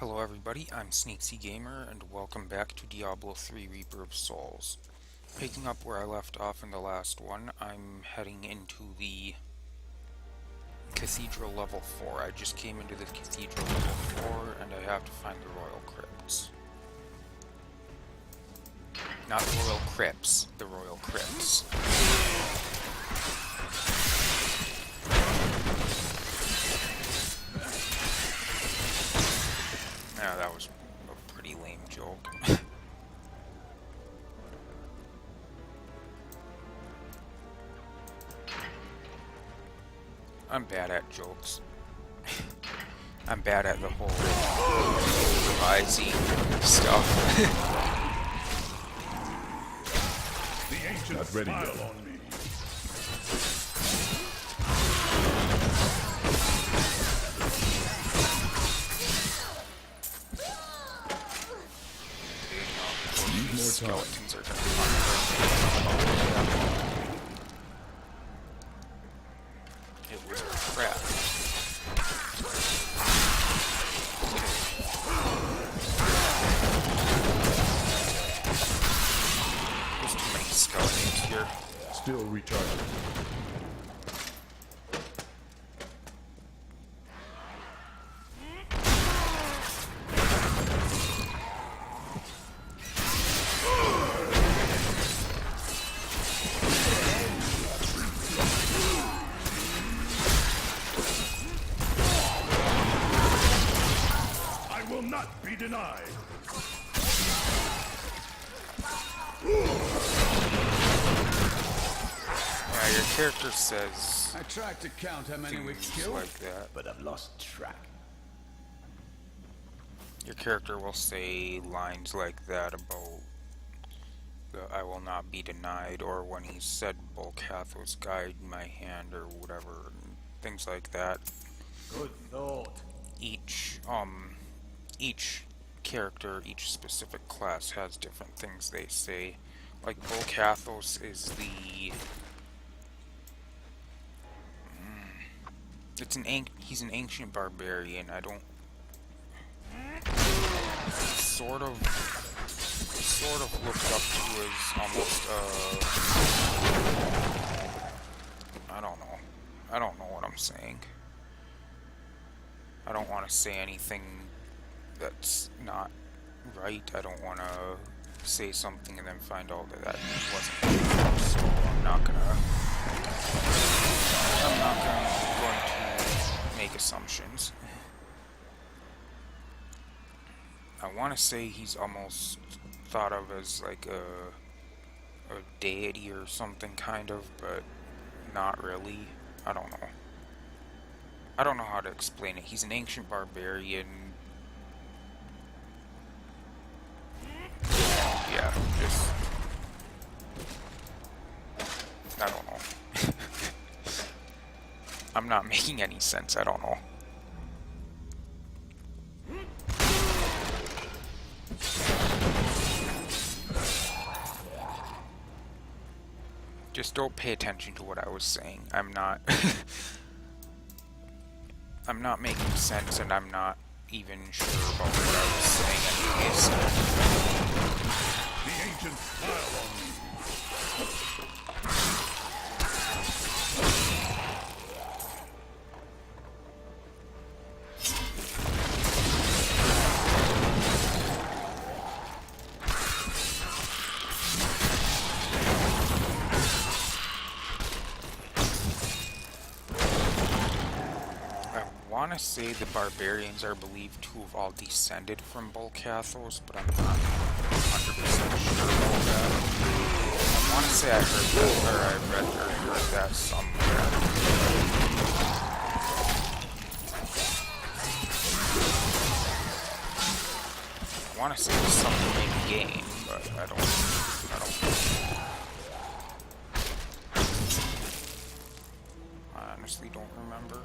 Hello everybody, I'm Sneaksy Gamer, and welcome back to Diablo 3 Reaper of Souls. Picking up where I left off in the last one, I'm heading into the Cathedral level 4. I just came into the Cathedral level 4, and I have to find the Royal Crypts. Not the Royal Crypts, the Royal Crypts. Yeah, that was a pretty lame joke. I'm bad at jokes. I'm bad at the whole improvising stuff. The ancient smile on me. These skeletons are gonna find it was a trap. There's too many skeletons here. Still recharging. I will not be denied. Yeah, your character says I tried to count how many we things killed, like that. but I've lost track. Your character will say lines like that about the I will not be denied, or when he said Bolcatho's guide in my hand, or whatever, and things like that. Good thought. Each character, each specific class has different things they say. Like Bolcathos is the he's an ancient barbarian. I don't sort of looked up to as almost I don't know what I'm saying. I don't want to say anything that's not right. I don't want to say something and then find out that that wasn't true. So I'm not gonna going to make assumptions. I want to say he's almost thought of as like a deity or something kind of, but not really. I don't know. I don't know how to explain it. He's an ancient barbarian. Yeah, just I don't know. I'm not making any sense. I don't know. Just don't pay attention to what I was saying. I'm not I'm not making sense, and I'm not even sure about what I was saying anyways. The ancient smile on me. I want to say the barbarians are believed to have all descended from Bolcathos, but I'm not 100% sure about that. I want to say I heard that, or I read or heard that somewhere. I want to say it was something in game, but I don't I honestly don't remember.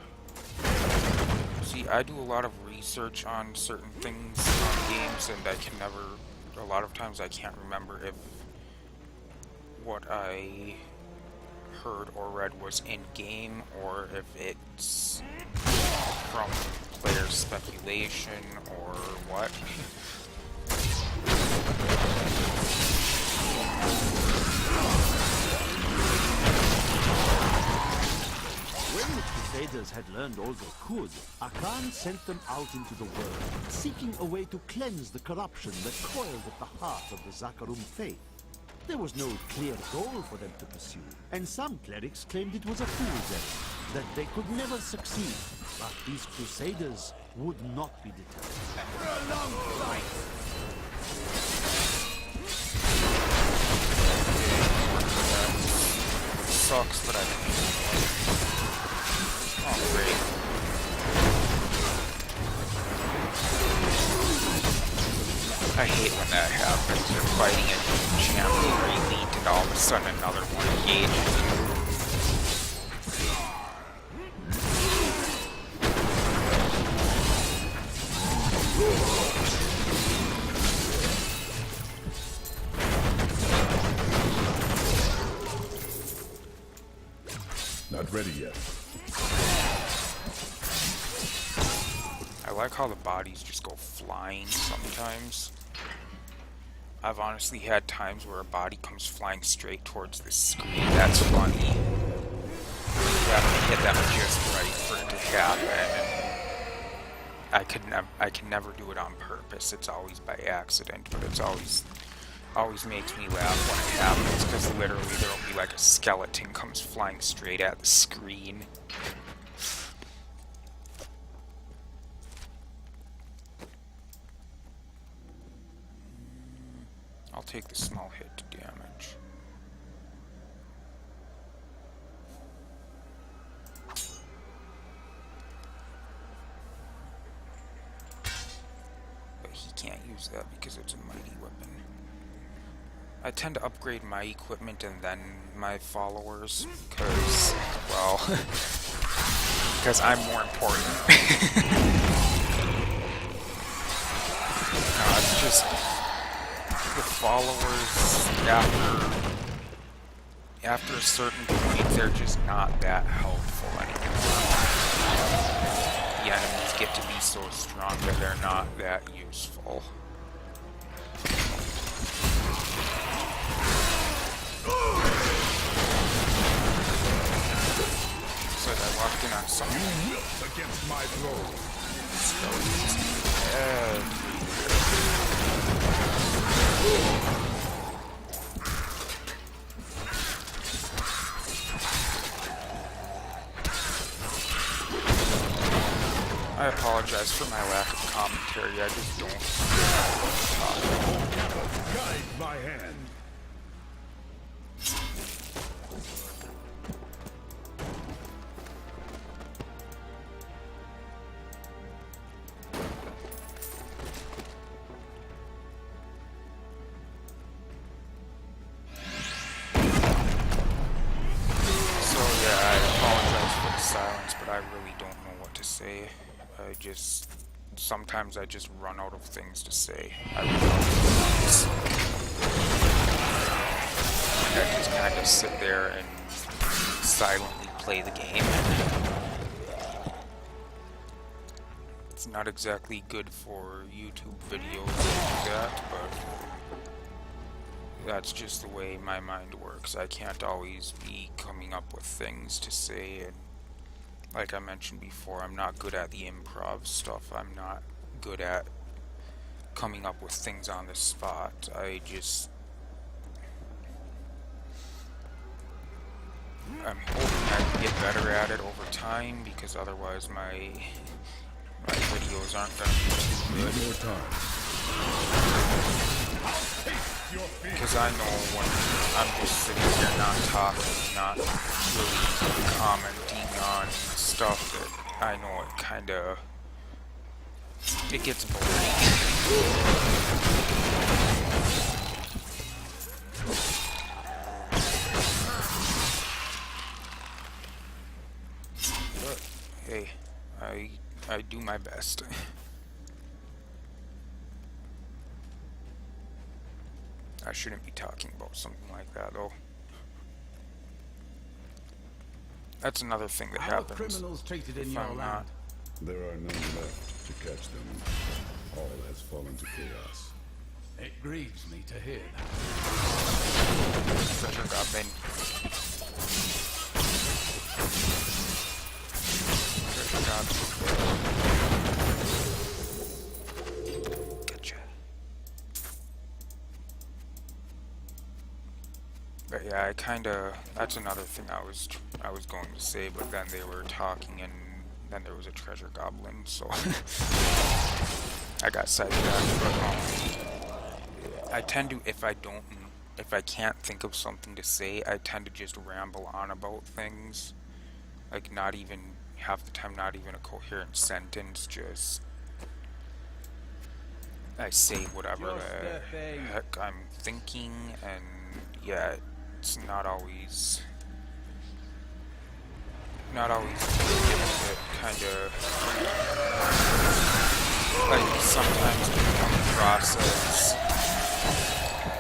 See, I do a lot of research on certain things on games, and I can never, a lot of times I can't remember if what I heard or read was in game, or if it's from player speculation or what. When the Crusaders had learned all they could, Akan sent them out into the world, seeking a way to cleanse the corruption that coiled at the heart of the Zakarum faith. There was no clear goal for them to pursue, and some clerics claimed it was a fool's errand, that they could never succeed. But these Crusaders would not be deterred. Sucks, but I can. Oh, great. I hate when that happens. You're fighting a champion or elite, and all of a sudden another one engages Not ready yet. I like how the bodies just go flying sometimes. I've honestly had times where a body comes flying straight towards the screen. That's funny. You have to hit them just right for it to happen. And I can never do it on purpose. It's always by accident, but it's always makes me laugh when it happens, because literally there'll be like a skeleton comes flying straight at the screen. I'll take the small hit to damage. But he can't use that because it's a mighty weapon. I tend to upgrade my equipment and then my followers because, well, because I'm more important. It's just the followers after a certain point, they're just not that helpful anymore. The enemies get to be so strong that they're not that useful. So I walked in on something. You wilt against my blow. I apologize for my lack of commentary. I just don't. Guide my hand. But I really don't know what to say. Sometimes I just run out of things to say. I just kind of sit there and silently play the game. It's not exactly good for YouTube videos like that, but that's just the way my mind works. I can't always be coming up with things to say, and like I mentioned before, I'm not good at the improv stuff. I'm not good at coming up with things on the spot. I'm hoping I can get better at it over time, because otherwise my videos aren't going to be too good. Need more time. Because I know when I'm just sitting here not talking, not really commenting on stuff, that I know it gets boring. But hey, I do my best. I shouldn't be talking about something like that, though. That's another thing that How are happens criminals treated in if your I'm land? not There are none left to catch them. All has fallen to chaos. It grieves me to hear that. Treasure goblin. Treasure goblin. Gotcha. But yeah, I kinda. That's another thing I was going to say, but then they were talking, and then there was a treasure goblin, so I got sidetracked. But I tend to, if I can't think of something to say, I tend to just ramble on about things. Like, not even half the time, not even a coherent sentence. Just I say whatever the heck I'm thinking, and yeah, it's not always it kind of like sometimes can come across as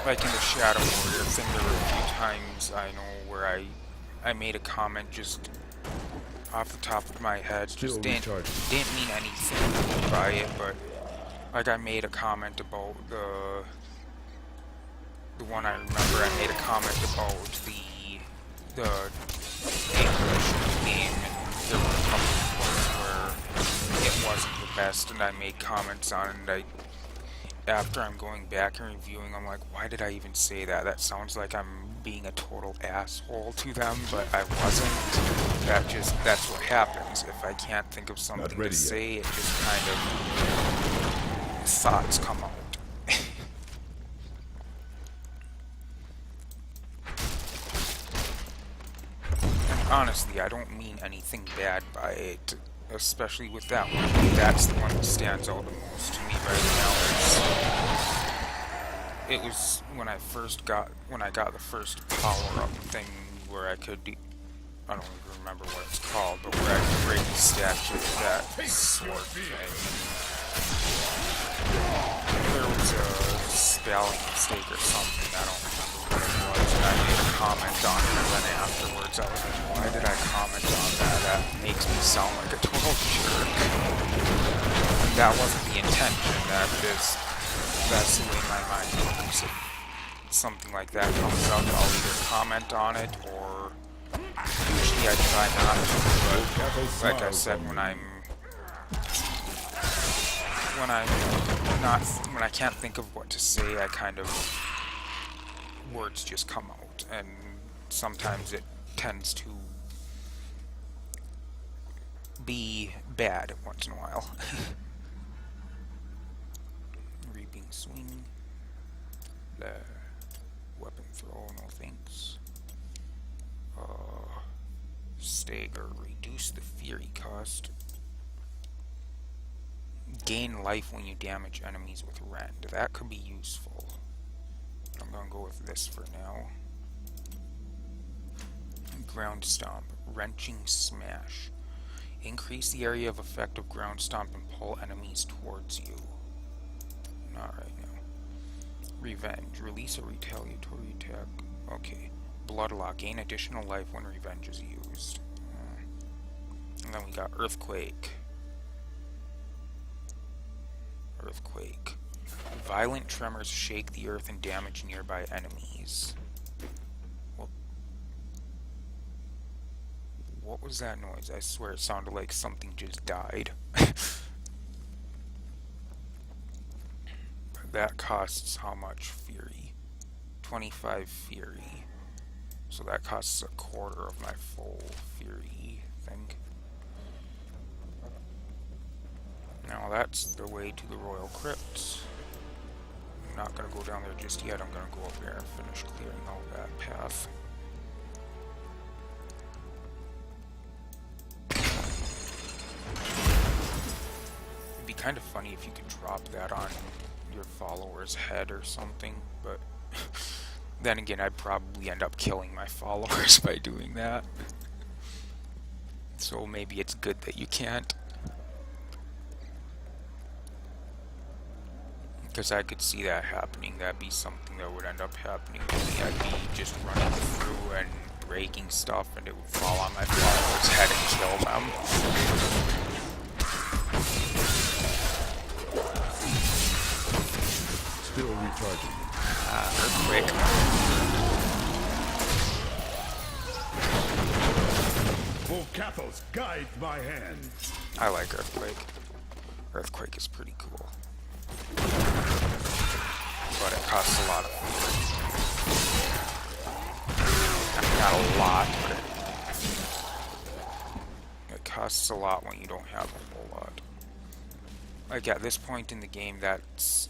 like in the Shadow Warrior thing. There were a few times I know where I made a comment just off the top of my head, just didn't mean anything by it, but like I made a comment about the one I remember. I made a comment about the English game, and there were a couple of points where it wasn't the best, and I made comments on it, and after I'm going back and reviewing, I'm like, why did I even say that? That sounds like I'm being a total asshole to them, but I wasn't. That's what happens. If I can't think of something to say, it just kind of thoughts come out. Honestly, I don't mean anything bad by it, especially with that one. That's the one that stands out the most to me right now. It was when I got the first power-up thing where I could do, I don't even remember what it's called, but where I could break the statue with that sword thing. There was a spelling mistake or something, I don't remember what it was, and I made a comment on it, and then afterwards I was like, why did I comment on that? That makes me sound like a total jerk. And that wasn't the intention. That's the way my mind works. If something like that comes up, I'll either comment on it, or usually I try not to, but like I said, when I can't think of what to say, I kind of, words just come out, and sometimes it tends to be bad once in a while. Reaping swing. Weapon throw, no thanks. Stagger, reduce the fury cost. Gain life when you damage enemies with rend. That could be useful. I'm gonna go with this for now. Ground stomp, wrenching smash. Increase the area of effect of ground stomp and pull enemies towards you. Not right now. Revenge, release a retaliatory attack. Okay. Bloodlock, gain additional life when revenge is used. And then we got earthquake. Earthquake. Violent tremors shake the earth and damage nearby enemies. What was that noise? I swear it sounded like something just died. That costs how much fury? 25 fury. So that costs a quarter of my full fury thing. Now that's the way to the Royal Crypts. I'm not gonna go down there just yet. I'm gonna go up there and finish clearing all that path. It'd be kind of funny if you could drop that on your follower's head or something, but then again, I'd probably end up killing my followers by doing that. So maybe it's good that you can't. Because I could see that happening. That'd be something that would end up happening to me. I'd be just running through and breaking stuff, and it would fall on my follower's head and kill them. Still recharging. Earthquake. Volcathos, guide my hand. I like Earthquake. Earthquake is pretty cool. But it costs a lot of not a lot, but it costs a lot when you don't have a whole lot. Like at this point in the game, that's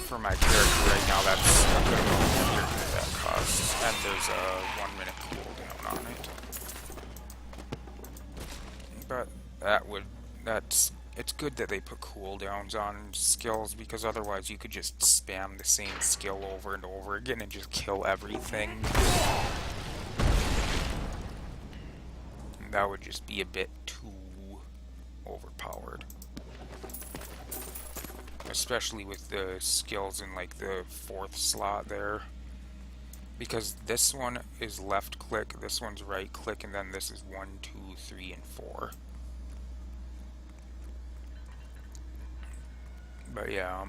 for my character right now, that's a good amount of gear that costs. And there's a 1 minute cooldown on it. But it's good that they put cooldowns on skills, because otherwise you could just spam the same skill over and over again and just kill everything. And that would just be a bit too overpowered. Especially with the skills in like the 4th slot there. Because this one is left click, this one's right click, and then this is 1, 2, 3, and 4. But yeah,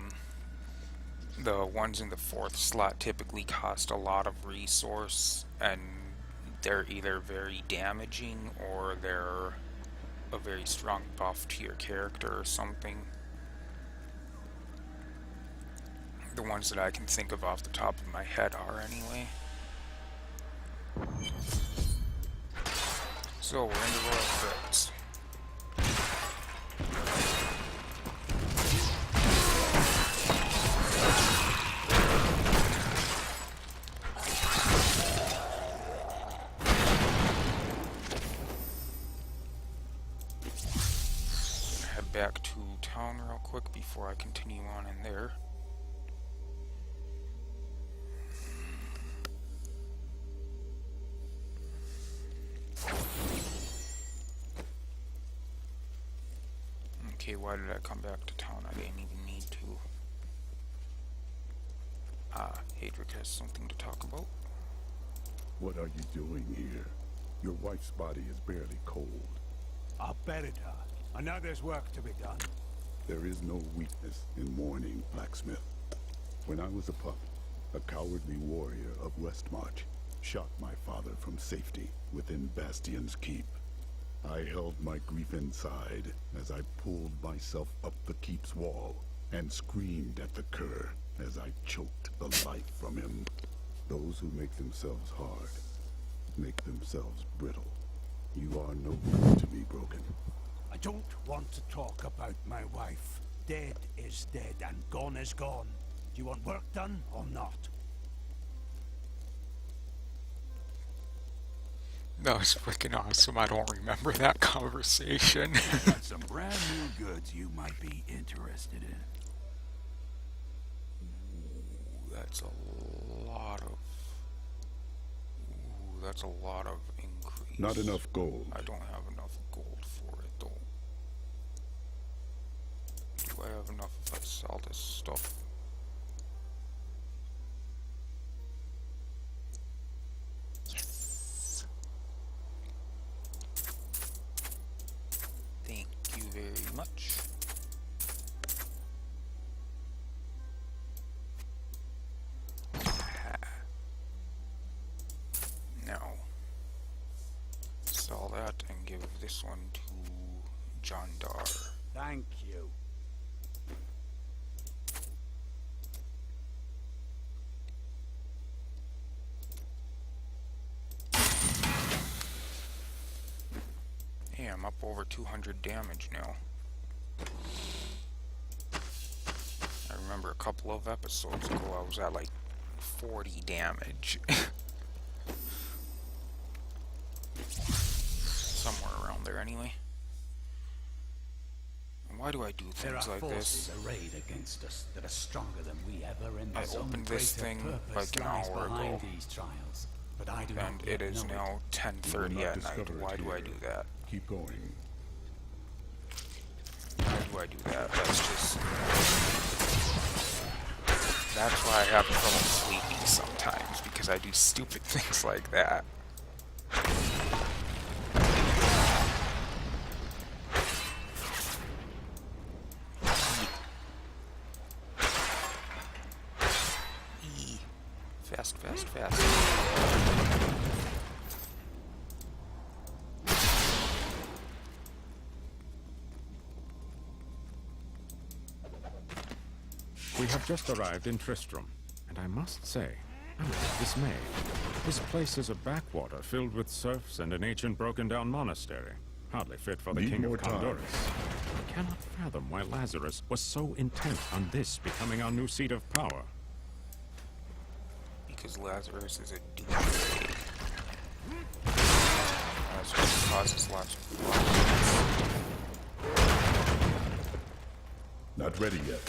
the ones in the 4th slot typically cost a lot of resource, and they're either very damaging or they're a very strong buff to your character or something. The ones that I can think of off the top of my head are anyway. So we're in the Royal Crypts. Head back to town real quick before I continue on in there. Okay, why did I come back to town? I didn't even need to. Hadric has something to talk about. What are you doing here? Your wife's body is barely cold. I buried her. I know there's work to be done. There is no weakness in mourning, blacksmith. When I was a pup, a cowardly warrior of Westmarch shot my father from safety within Bastion's keep. I held my grief inside as I pulled myself up the keep's wall and screamed at the cur as I choked the life from him. Those who make themselves hard make themselves brittle. You are no good to be broken. I don't want to talk about my wife. Dead is dead and gone is gone. Do you want work done or not? That was freaking awesome. I don't remember that conversation. Got some brand new goods you might be interested in. That's a lot of... Ooh, that's a lot of increase. Not enough gold. I don't have enough gold for it, though. Do I have enough if I sell this stuff? Yes! Thank you very much. Now, sell that and give this one to John Dar. Thank you. Hey, I'm up over 200 damage now. I remember a couple of episodes ago I was at like 40 damage. Somewhere around there anyway. And why do I do There things are like forces this? arrayed against us that are stronger than we ever, and I some opened this greater thing purpose like an lies hour behind ago. these trials. But I do And not it yet is know now You will 10:30 not at night. discover it Why do I here. do that? Keep going. Why do I do that? That's why I have trouble sleeping sometimes, because I do stupid things like that. Fast, fast, fast. We have just arrived in Tristram, and I must say, I'm a bit dismayed. This place is a backwater filled with serfs and an ancient broken-down monastery. Hardly fit for the Need king more of time. Condorus. I cannot fathom why Lazarus was so intent on this becoming our new seat of power. Because Lazarus is a doomsday. Lazarus causes lots of problems. Not ready yet.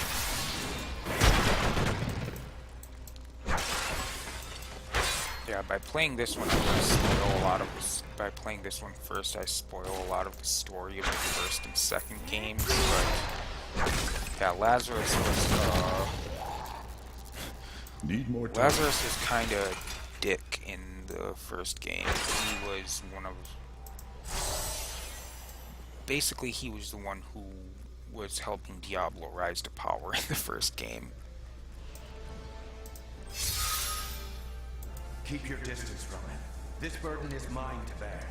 Yeah, by playing this one, I spoil a lot of this. By playing this one first, I spoil a lot of the story of the first and second games. But yeah, Lazarus was Need more time. Lazarus was kind of dick in the first game. He was one of basically he was the one who was helping Diablo rise to power in the first game. Keep your distance from him. This burden is mine to bear.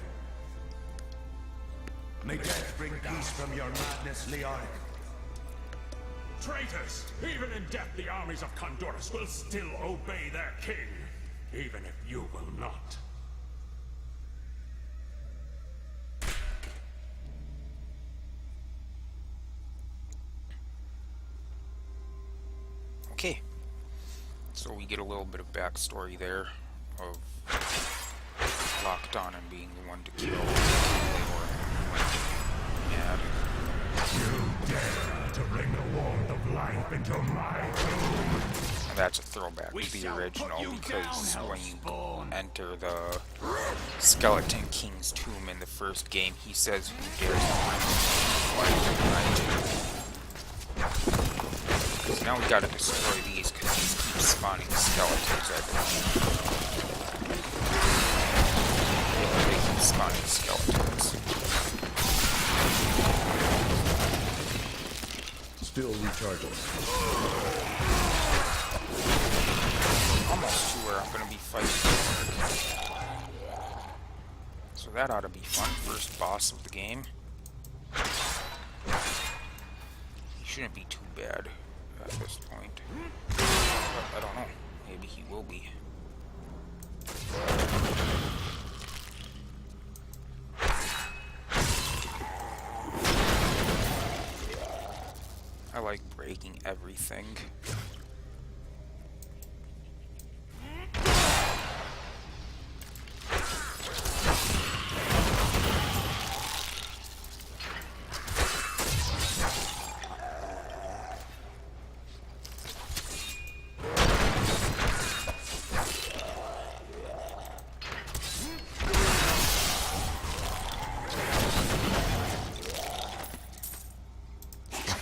May death bring peace from your madness, Leoric. Traitors! Even in death, the armies of Condorus will still obey their king, even if you will not. Okay, so we get a little bit of backstory there of Locked On and being the one to kill Leor. Yeah. You dare to bring the warmth of life into my tomb! And that's a throwback to the original, because when you enter the Skeleton King's tomb in the first game, he says, "Who dares to bring life into my tomb?" So now we gotta destroy these, because these keep spawning skeletons, I believe. Yeah, they keep spawning skeletons. Still recharging. Almost to where I'm gonna be fighting. So that ought to be fun. First boss of the game. He shouldn't be too bad at this point. But I don't know. Maybe he will be. I like breaking everything.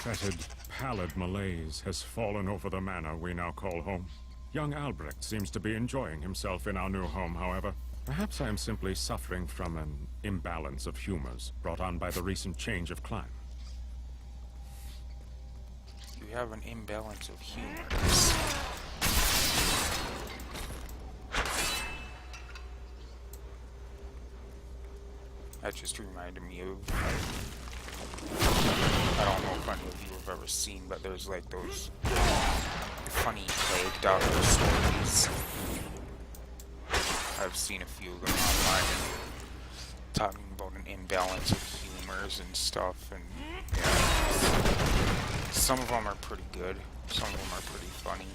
Fetid, pallid malaise has fallen over the manor we now call home. Young Albrecht seems to be enjoying himself in our new home, however. Perhaps I am simply suffering from an imbalance of humors brought on by the recent change of climate. You have an imbalance of humor. That just reminded me of, I don't know if any of you have ever seen, but there's like those funny plague doctor stories. I've seen a few of them online, talking about an imbalance of humors and stuff, and yeah, some of them are pretty good, some of them are pretty funny,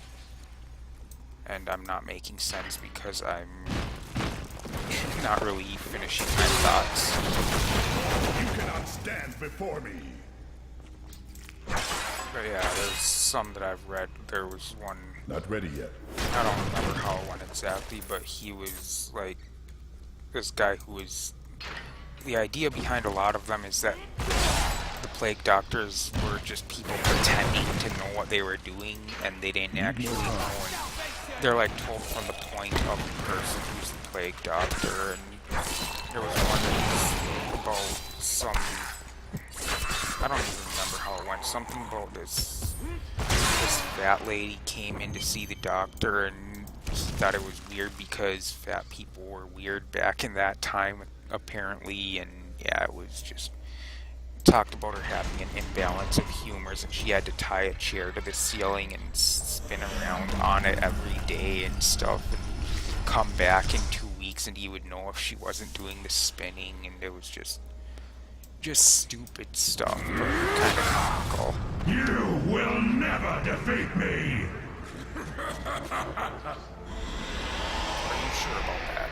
and I'm not making sense because I'm not really finishing my thoughts. You cannot stand before me. But yeah, there's some that I've read. There was one, Not ready yet. I don't remember how it went exactly, but he was like, this guy who was, the idea behind a lot of them is that the plague doctors were just people pretending to know what they were doing, and they didn't actually know. And they're like told from the point of the person who's the plague doctor, and there was one that was about some, I don't even remember how it went, something about this fat lady came in to see the doctor, and thought it was weird because fat people were weird back in that time, apparently, and yeah, it was just talked about her having an imbalance of humors, and she had to tie a chair to the ceiling and spin around on it every day and stuff, and come back in 2 weeks and he would know if she wasn't doing the spinning, and it was just stupid stuff, but kind of comical. You will never defeat me! Are you sure about that?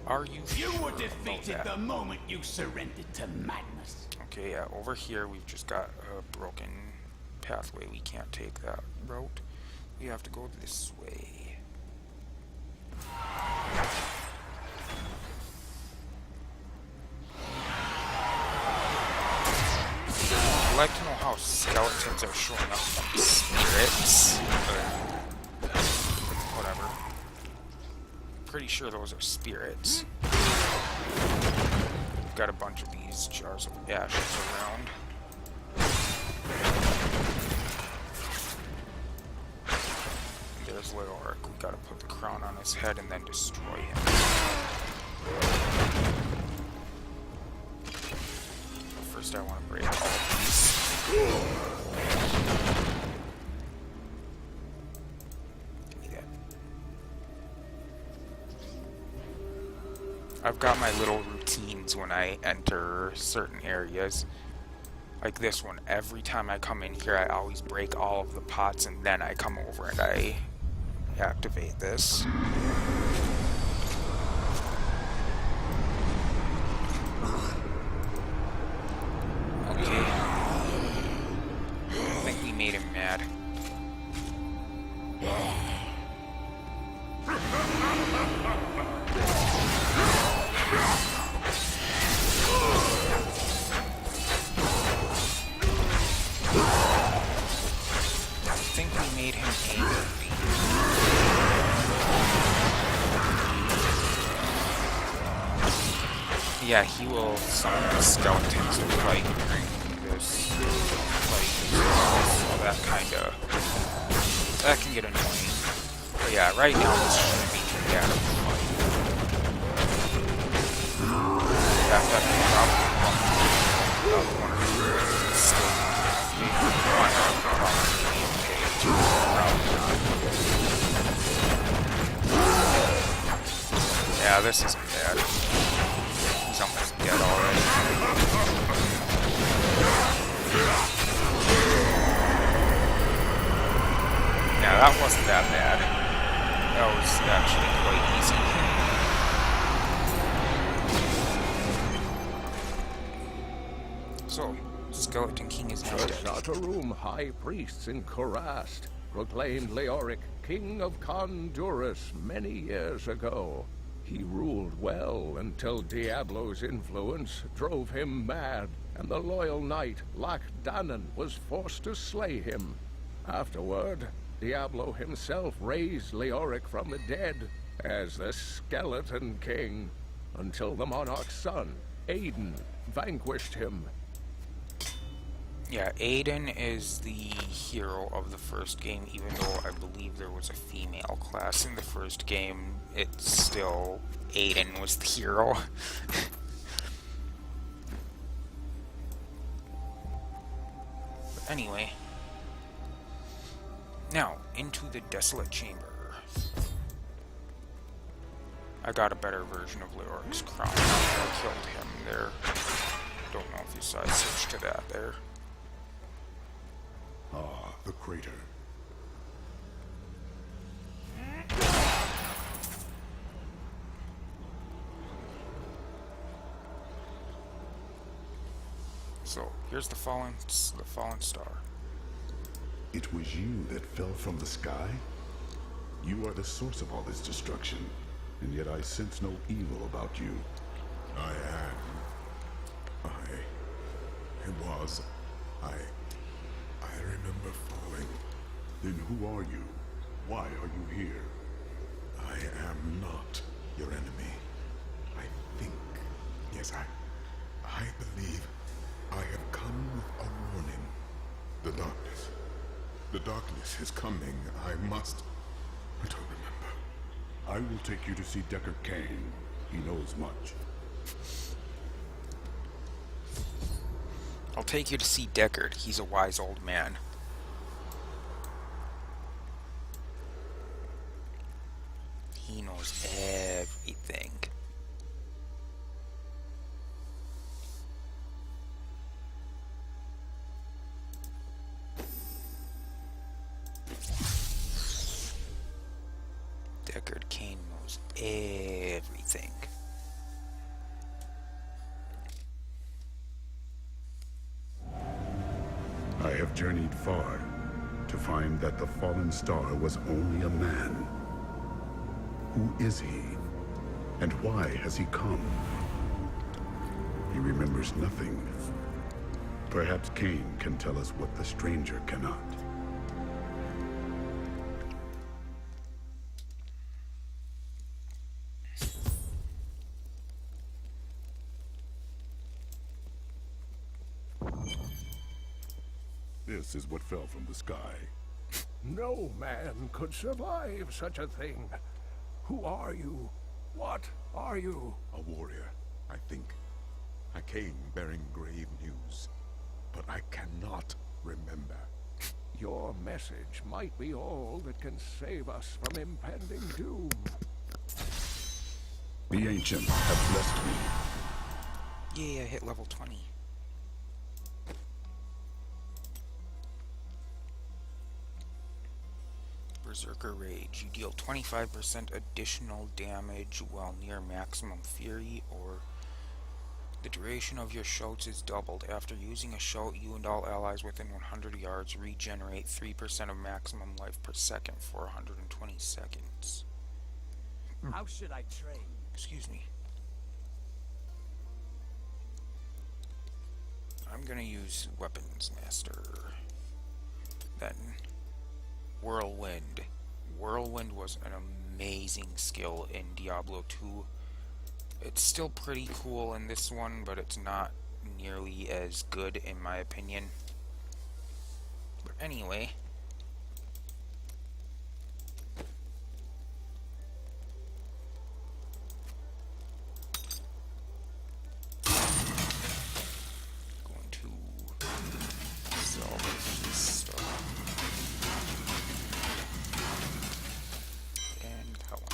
Are you You sure were about defeated that? the moment you surrendered to madness. Okay, yeah, over here we've just got a broken pathway. We can't take that route. We have to go this way. I'd like to know how skeletons are showing up from spirits, but whatever. Pretty sure those are spirits. Got a bunch of these jars of ashes around. There's Leoric. We gotta put the crown on his head and then destroy him. But first I want to break all of these. Give me that. I've got my little routines when I enter certain areas. Like this one, every time I come in here, I always break all of the pots and then I come over and I activate this. Okay. I think we made him mad. I think we made him angry. Yeah, he will summon the skeletons to fight during this fight, so that can get annoying. But yeah, right now this shouldn't be too bad of a fight. That probably one or two still yeah, this isn't bad. He's almost dead already. Yeah, that wasn't that bad. That was actually quite easy. So, Skeleton King is now The dead. Zatarum high priests in Kurast proclaimed Leoric king of Kondurus many years ago. He ruled well until Diablo's influence drove him mad, and the loyal knight Lac Danan was forced to slay him. Afterward, Diablo himself raised Leoric from the dead as the Skeleton King, until the monarch's son, Aiden, vanquished him. Yeah, Aiden is the hero of the first game, even though I believe there was a female class in the first game. It's still Aiden was the hero. But anyway, now into the Desolate Chamber. I got a better version of Leoric's crown. I killed him there. Don't know if you saw I switched to that there. Ah, the crater. So here's the fallen star. It was you that fell from the sky? You are the source of all this destruction, and yet I sense no evil about you. I remember falling. Then who are you? Why are you here? I am not your enemy. I think, yes, I believe I have come with a warning. The darkness is coming. I must I don't remember. I will take you to see Deckard Cain. He knows much. I'll take you to see Deckard. He's a wise old man. He knows everything. Deckard Cain knows everything. I have journeyed far to find that the fallen star was only a man. Who is he? And why has he come? He remembers nothing. Perhaps Cain can tell us what the stranger cannot. This is what fell from the sky. No man could survive such a thing. Who are you? What are you? A warrior, I think. I came bearing grave news, but I cannot remember. Your message might be all that can save us from impending doom. The ancients have blessed me. Yay, I hit level 20. Berserker Rage. You deal 25% additional damage while near maximum fury, or the duration of your shouts is doubled. After using a shout, you and all allies within 100 yards regenerate 3% of maximum life per second for 120 seconds. How should I train? Excuse me. I'm gonna use Weapons Master. Then Whirlwind. Whirlwind was an amazing skill in Diablo 2. It's still pretty cool in this one, but it's not nearly as good in my opinion. But anyway, going to salvage this stuff. And that one.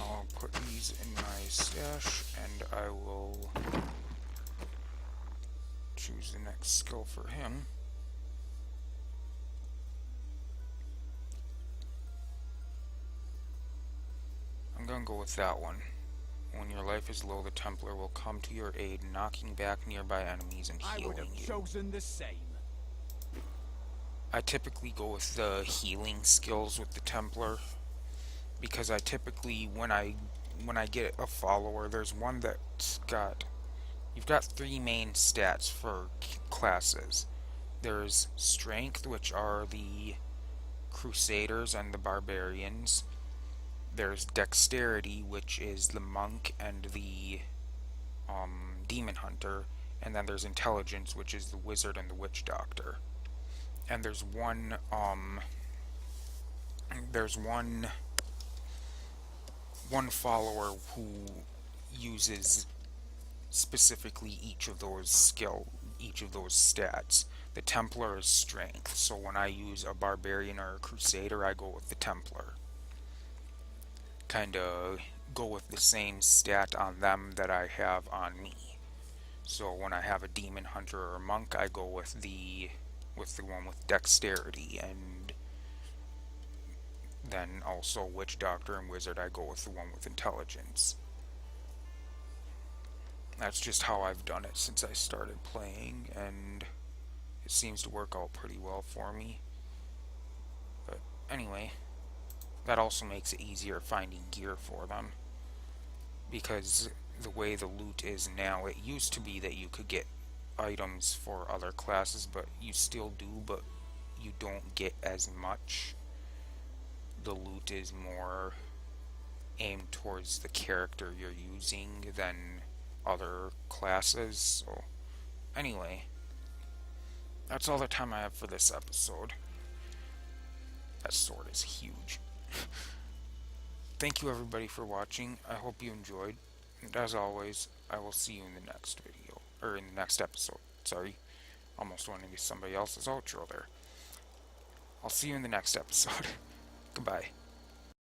I'll put these in my stash, and I will choose the next skill for him. I'm gonna go with that one. When your life is low, the Templar will come to your aid, knocking back nearby enemies and I would healing have you. chosen the same. I typically go with the healing skills with the Templar, because I typically, when I get a follower, there's one that's got, you've got 3 main stats for classes. There's Strength, which are the Crusaders and the Barbarians. There's Dexterity, which is the Monk and the Demon Hunter. And then there's Intelligence, which is the Wizard and the Witch Doctor. And there's one follower who uses specifically each of those stats. The Templar is Strength, so when I use a Barbarian or a Crusader, I go with the Templar. Kinda go with the same stat on them that I have on me. So when I have a Demon Hunter or a Monk, I go with the one with Dexterity, and then also Witch Doctor and Wizard, I go with the one with Intelligence. That's just how I've done it since I started playing, and it seems to work out pretty well for me. But anyway, that also makes it easier finding gear for them, because the way the loot is now, it used to be that you could get items for other classes, but you still do, but you don't get as much. The loot is more aimed towards the character you're using than other classes. So anyway, that's all the time I have for this episode. That sword is huge. Thank you everybody for watching. I hope you enjoyed. And as always, I will see you in the next video. Or in the next episode. Sorry. Almost wanted to be somebody else's outro there. I'll see you in the next episode. Goodbye.